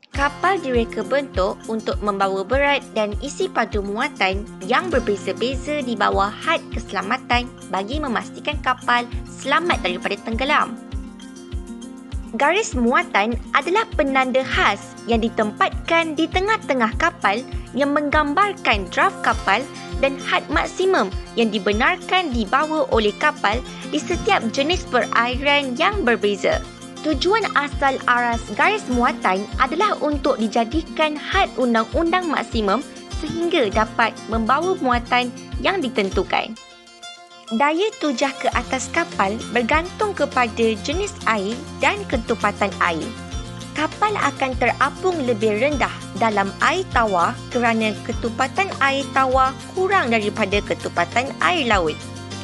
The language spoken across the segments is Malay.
Kapal direka bentuk untuk membawa berat dan isi padu muatan yang berbeza-beza di bawah had keselamatan bagi memastikan kapal selamat daripada tenggelam. Garis muatan adalah penanda khas yang ditempatkan di tengah-tengah kapal yang menggambarkan draf kapal dan had maksimum yang dibenarkan dibawa oleh kapal di setiap jenis perairan yang berbeza. Tujuan asal aras garis muatan adalah untuk dijadikan had undang-undang maksimum sehingga dapat membawa muatan yang ditentukan. Daya tujah ke atas kapal bergantung kepada jenis air dan ketupatan air. Kapal akan terapung lebih rendah dalam air tawar kerana ketupatan air tawar kurang daripada ketupatan air laut.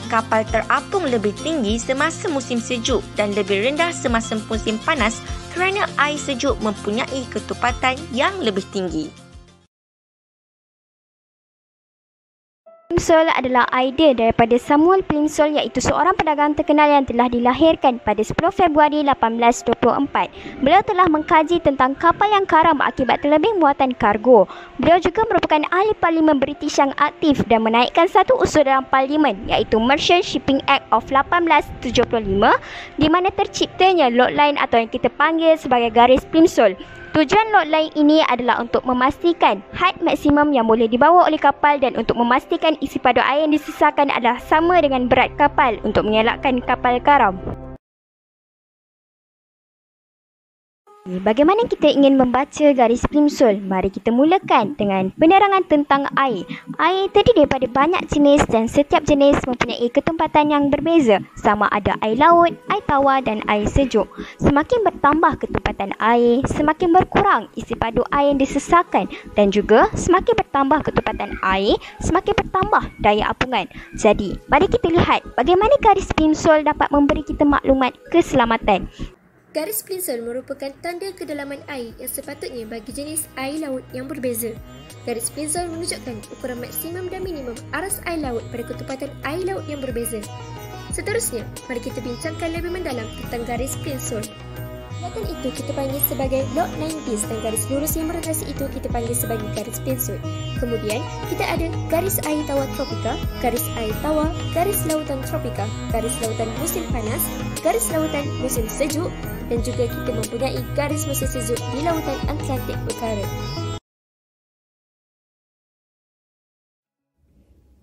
Kapal terapung lebih tinggi semasa musim sejuk dan lebih rendah semasa musim panas kerana air sejuk mempunyai ketupatan yang lebih tinggi. Plimsoll adalah idea daripada Samuel Plimsoll iaitu seorang pedagang terkenal yang telah dilahirkan pada 10 Februari 1824. Beliau telah mengkaji tentang kapal yang karam akibat terlebih muatan kargo. Beliau juga merupakan ahli Parlimen British yang aktif dan menaikkan satu usul dalam Parlimen iaitu Merchant Shipping Act of 1875 di mana terciptanya lot line atau yang kita panggil sebagai garis Plimsoll. Tujuan lot line ini adalah untuk memastikan had maksimum yang boleh dibawa oleh kapal dan untuk memastikan isi padu air yang disisakan adalah sama dengan berat kapal untuk mengelakkan kapal karam. Bagaimana kita ingin membaca garis Plimsoll? Mari kita mulakan dengan penerangan tentang air. Air terdiri daripada banyak jenis dan setiap jenis mempunyai ketempatan yang berbeza. Sama ada air laut, air tawar dan air sejuk. Semakin bertambah ketempatan air, semakin berkurang isi padu air yang disesakan dan juga semakin bertambah ketempatan air, semakin bertambah daya apungan. Jadi, mari kita lihat bagaimana garis Plimsoll dapat memberi kita maklumat keselamatan. Garis Plimsoll merupakan tanda kedalaman air yang sepatutnya bagi jenis air laut yang berbeza. Garis Plimsoll menunjukkan ukuran maksimum dan minimum aras air laut pada ketupatan air laut yang berbeza. Seterusnya, mari kita bincangkan lebih mendalam tentang garis Plimsoll. Kelihatan itu kita panggil sebagai lot line piece dan garis lurus yang merentasi itu kita panggil sebagai garis Plimsoll. Kemudian, kita ada garis air tawar tropika, garis air tawar, garis lautan tropika, garis lautan musim panas, garis lautan musim sejuk dan juga kita mempunyai garis musim sejuk di lautan Atlantik Utara.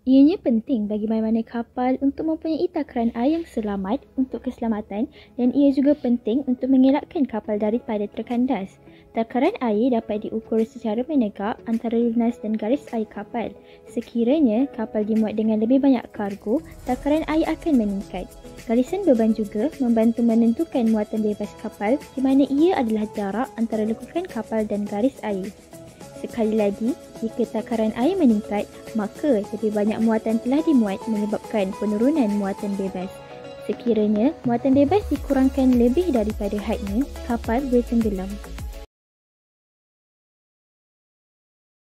Ianya penting bagi mana-mana kapal untuk mempunyai takaran air yang selamat untuk keselamatan dan ia juga penting untuk mengelakkan kapal daripada terkandas. Takaran air dapat diukur secara menegak antara lunas dan garis air kapal. Sekiranya kapal dimuat dengan lebih banyak kargo, takaran air akan meningkat. Garisan beban juga membantu menentukan muatan bebas kapal di mana ia adalah jarak antara lekukan kapal dan garis air. Sekali lagi, jika takaran air meningkat, maka lebih banyak muatan telah dimuat menyebabkan penurunan muatan bebas. Sekiranya muatan bebas dikurangkan lebih daripada hadnya, kapal boleh tenggelam.